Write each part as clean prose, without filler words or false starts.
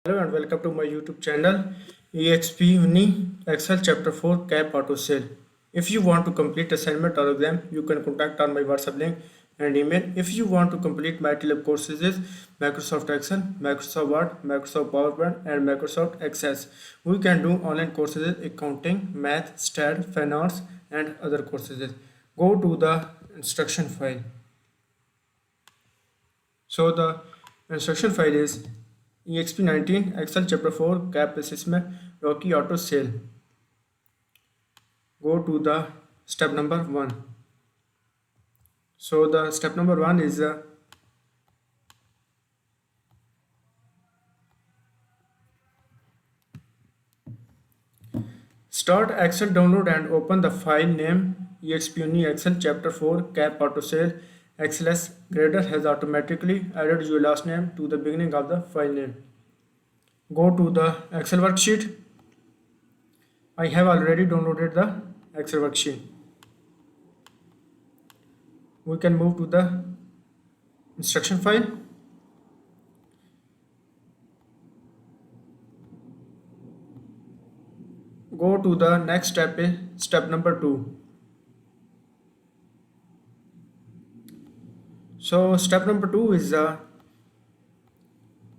Hello and welcome to my YouTube channel Exp19 Excel Chapter 4 Cap Auto Sale. If you want to complete assignment or exam, you can contact on my WhatsApp link and email. If you want to complete MylTLab courses is Microsoft Excel, Microsoft Word, Microsoft PowerPoint and Microsoft Access. We can do online courses accounting, math, stat, finance and other courses. Go to the instruction file. So the instruction file is Exp19 Excel Chapter 4 Cap Assessment Rockville Auto Sale. Go to the step number 1. So the step number 1 is start Excel download and open the file name Exp19 Excel Chapter 4 Cap Auto Sale. XLS grader has automatically added your last name to the beginning of the file name. Go to the Excel worksheet. I have already downloaded the Excel worksheet. We can move to the instruction file. Go to the next step is step number 2. So step number 2 is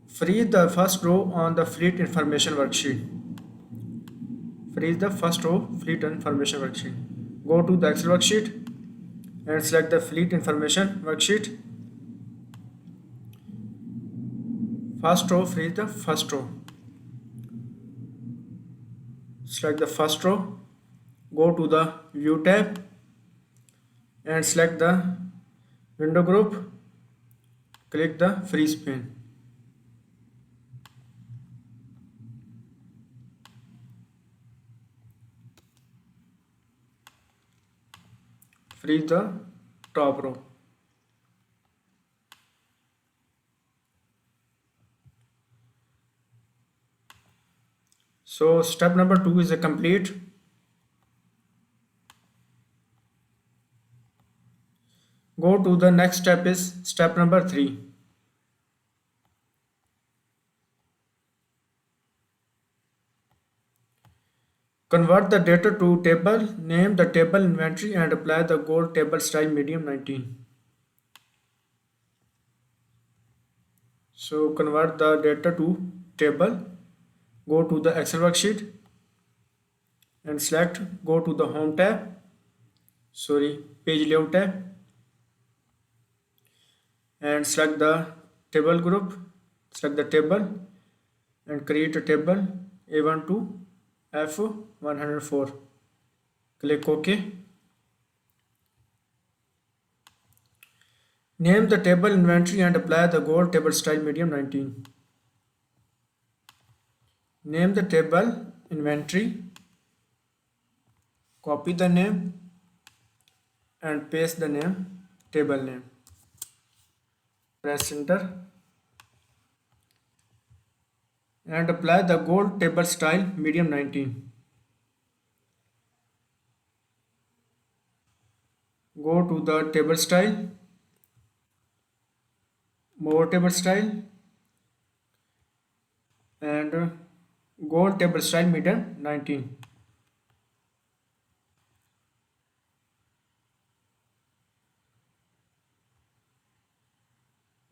freeze the first row on the fleet information worksheet. Freeze the first row fleet information worksheet. Go to the Excel worksheet and select the fleet information worksheet. First row, freeze the first row. Select the first row. Go to the View tab and select the window group. Click the freeze pane. Freeze the top row. So step number 2 is complete. Go to the next step is step number 3. Convert the data to table, name the table inventory and apply the gold table style medium 19. So convert the data to table. Go to the Excel worksheet and select, go to the home tab, page layout tab and select the table group, select the table and create a table A1 to F104. Click OK. Name the table inventory and apply the gold table style medium 19. Name the table inventory, copy the name and paste the name, table name. Press enter and apply the gold table style medium 19. Go to the table style, more table style and gold table style medium 19.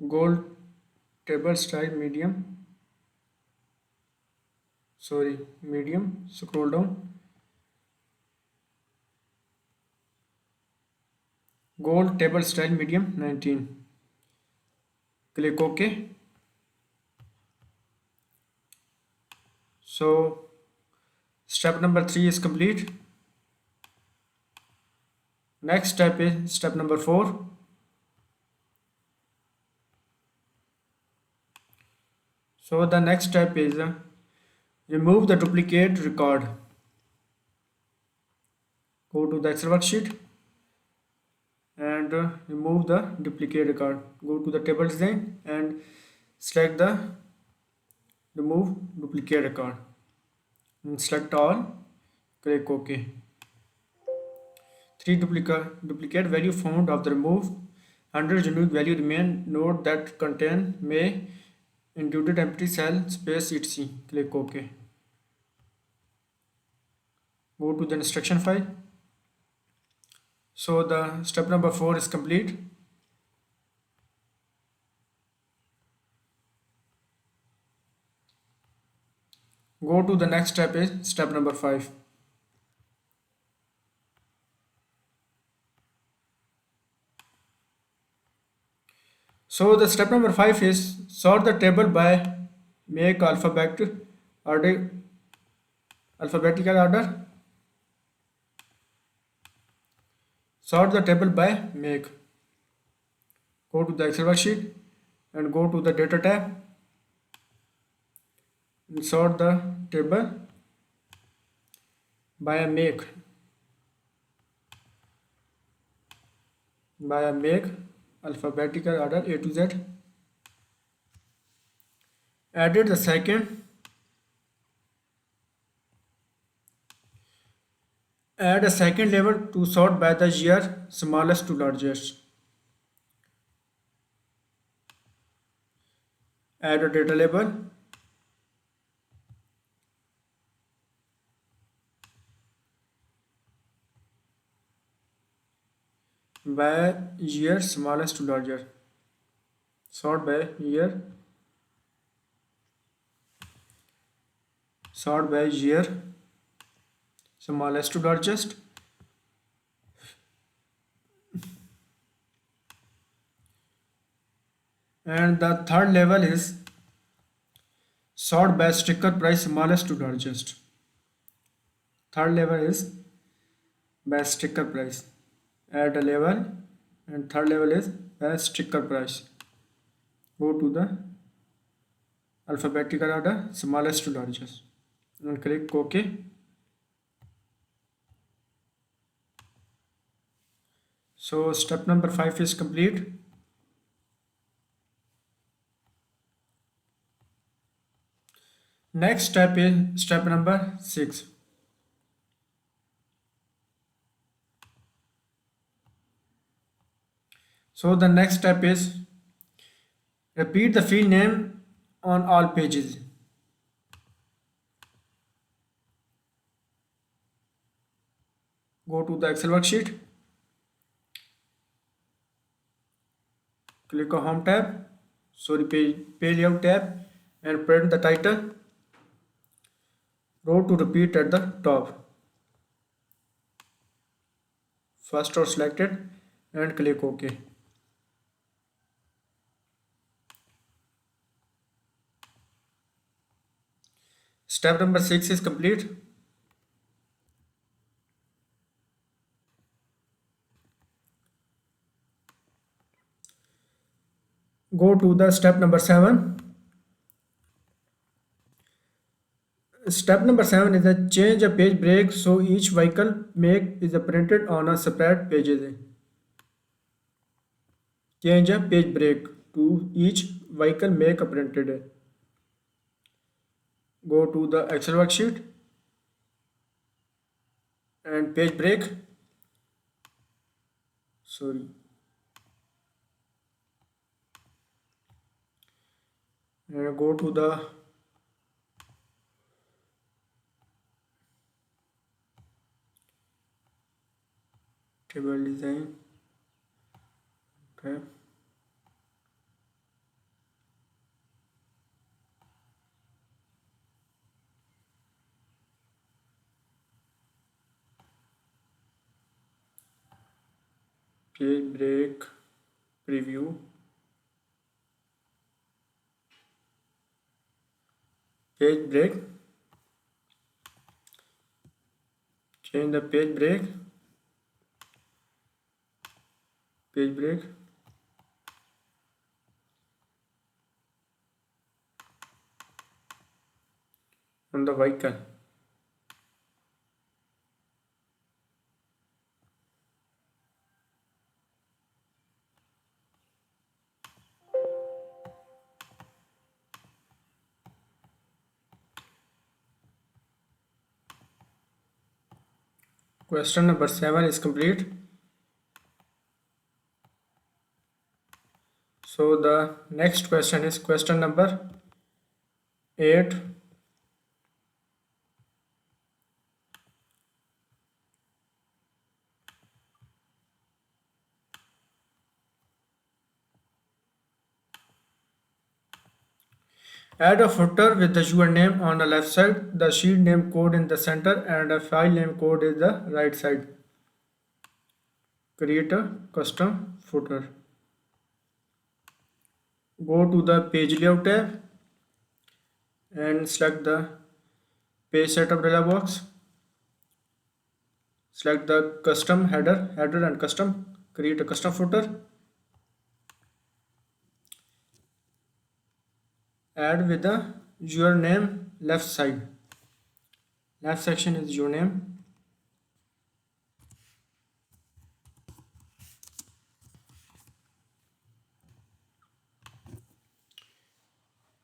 Gold table style medium, scroll down, gold table style medium 19. Click OK. So step number 3 is complete. Next step is step number 4. So the next step is remove the duplicate record. Go to the Excel worksheet and remove the duplicate record. Go to the table design and select the remove duplicate record and select all. Click OK. 3 duplicate value found of the remove. 100 unique value remain. Note that content may Included empty cell space etc. Click OK. Go to the instruction file. So the step number 4 is complete. Go to the next step is step number 5. So the step number 5 is sort the table by make order, alphabetical order. Sort the table by make. Go to the Excel worksheet and go to the data tab and sort the table by a make. By a make alphabetical order A to Z. Added the second. Add a second level to sort by the year smallest to largest. Add a data label. By year smallest to larger. Sort by year. Sort by year smallest to largest. And the third level is sort by sticker price smallest to largest. Third level is by sticker price. Add a level and third level is by sticker price. Go to the alphabetical order smallest to largest and click OK. So step number 5 is complete. Next step is step number 6. So the next step is repeat the field name on all pages. Go to the Excel worksheet. Click on Home tab, page layout tab and print the title. Row to repeat at the top. First row selected and click OK. Step number 6 is complete. Go to the step number 7. Step number 7 is a change a page break so each vehicle make is printed on a separate pages. Change a page break to each vehicle make printed. Go to the Excel worksheet and page break. And go to the table design tab. Page break preview. Page break. Change the page break. Page break. On the vehicle. Question number 7 is complete. So the next question is question number 8 Add a footer with the username on the left side, the sheet name code in the center, and a file name code in the right side. Create a custom footer. Go to the page layout tab and select the page setup dialog box. Select the custom header and custom. Create a custom footer. Add with the your name left side. Left section is your name.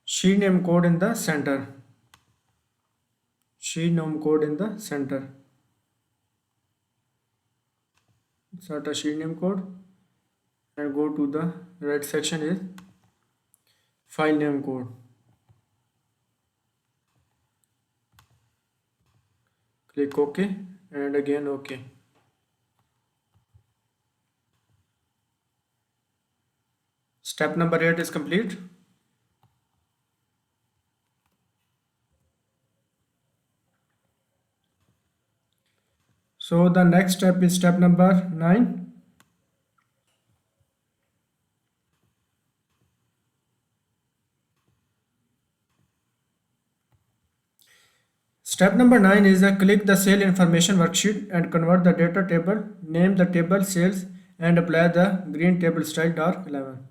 Sheet name code in the center. Sheet name code in the center. Insert a sheet name code and go to the right section is file name code. Click OK and again OK. Step number 8 is complete. So the next step is step number 9. Step number 9 is click the sale information worksheet and convert the data table, name the table sales and apply the green table style dark 11.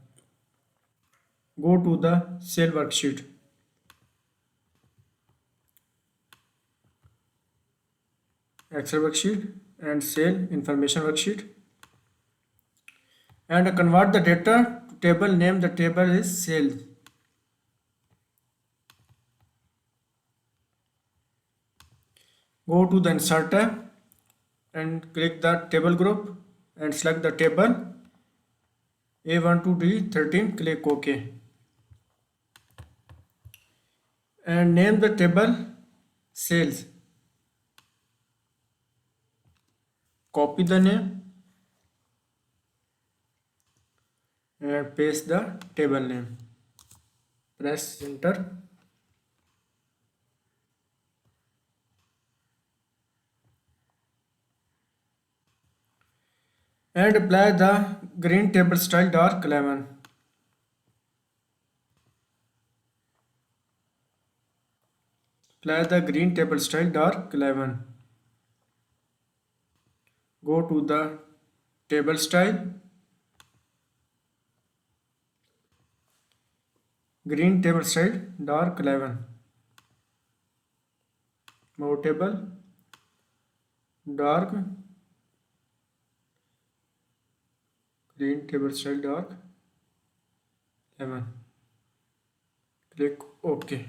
Go to the sale worksheet. Excel worksheet and sale information worksheet and convert the data to table, name the table is sales. Go to the insert tab and click the table group and select the table A1 to D13. Click OK and name the table sales. Copy the name and paste the table name. Press enter. And apply the green table style dark 11. Apply the green table style dark 11. Go to the table style, green table style dark 11. More table, dark, green table style dark 11. Click OK.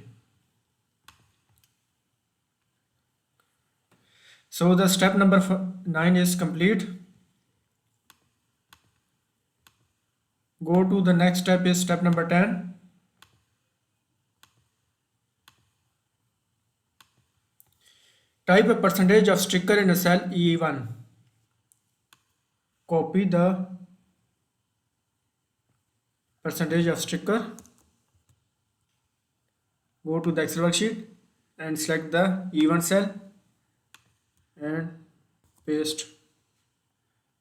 So the step number 9 is complete. Go to the next step is step number 10. Type a percentage of sticker in a cell E1. Copy the percentage of sticker. Go to the Excel worksheet and select the E1 cell and paste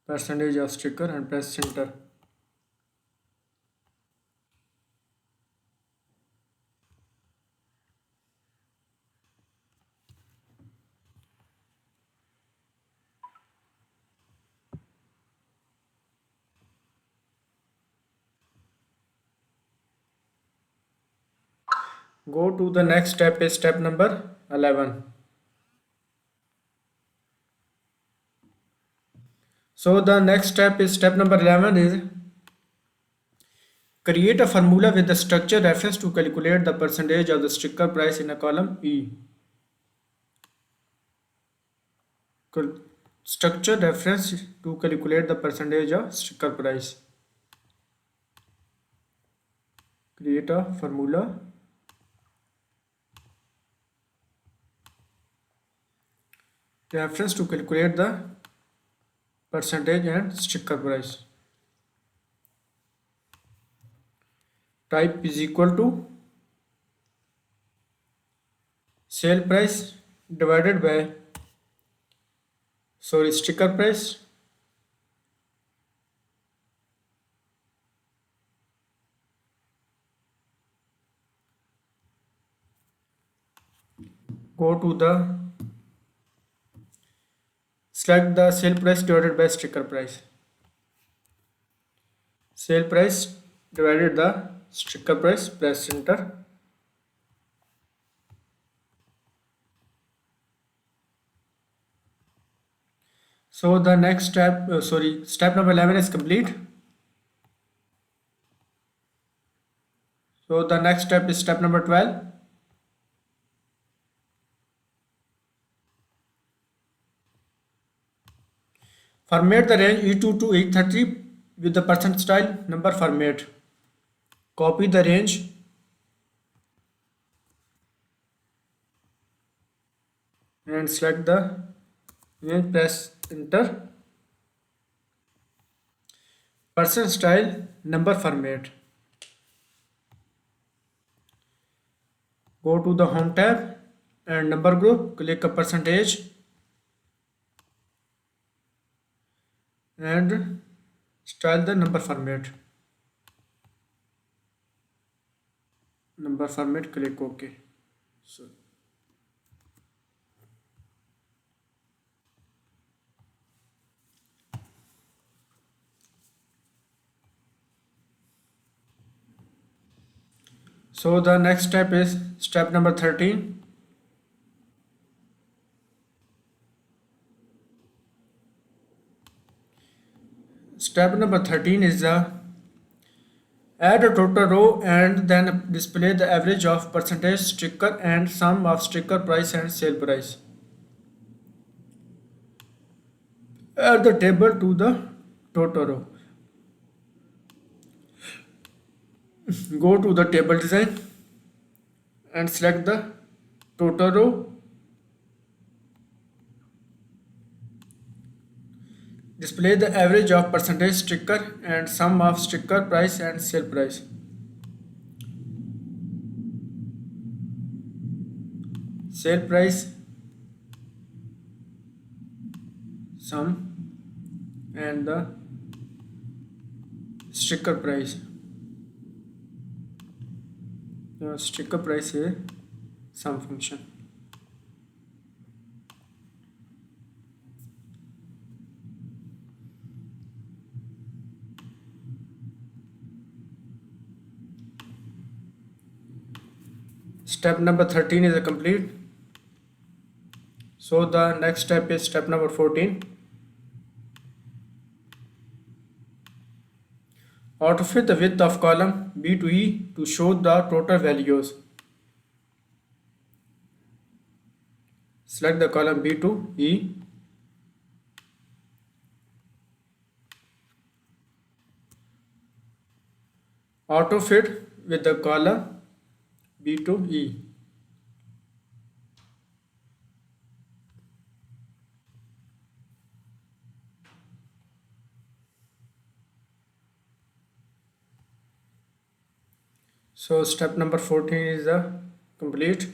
percentage of sticker and press enter. Go to the next step is step number 11. So the next step is step number 11 is create a formula with the structure reference to calculate the percentage of the sticker price in a column E. Structure reference to calculate the percentage of sticker price. Create a formula reference to calculate the percentage and sticker price. Type is equal to sale price divided by sticker price go to the select the sale price divided by sticker price. Sale price divided the sticker price, press enter. So the next step, step number 11 is complete. So the next step is step number 12. Format the range E2 to E30 with the percent style number format. Copy the range and select the range, press enter. Percent style number format. Go to the home tab and number group, click a percentage and style the number format. Number format, click OK. So the next step is step number 13. Step number 13 is the add a total row and then display the average of percentage sticker and sum of sticker price and sale price. Add the table to the total row. Go to the table design and select the total row. Display the average of percentage sticker and sum of sticker price and sale price. Sale price, sum, and the sticker price. The sticker price is sum function. Step number 13 is complete. So the next step is step number 14. Autofill the width of column B to E to show the total values. Select the column B to E. Autofit with the column B to E. So step number 14 is complete.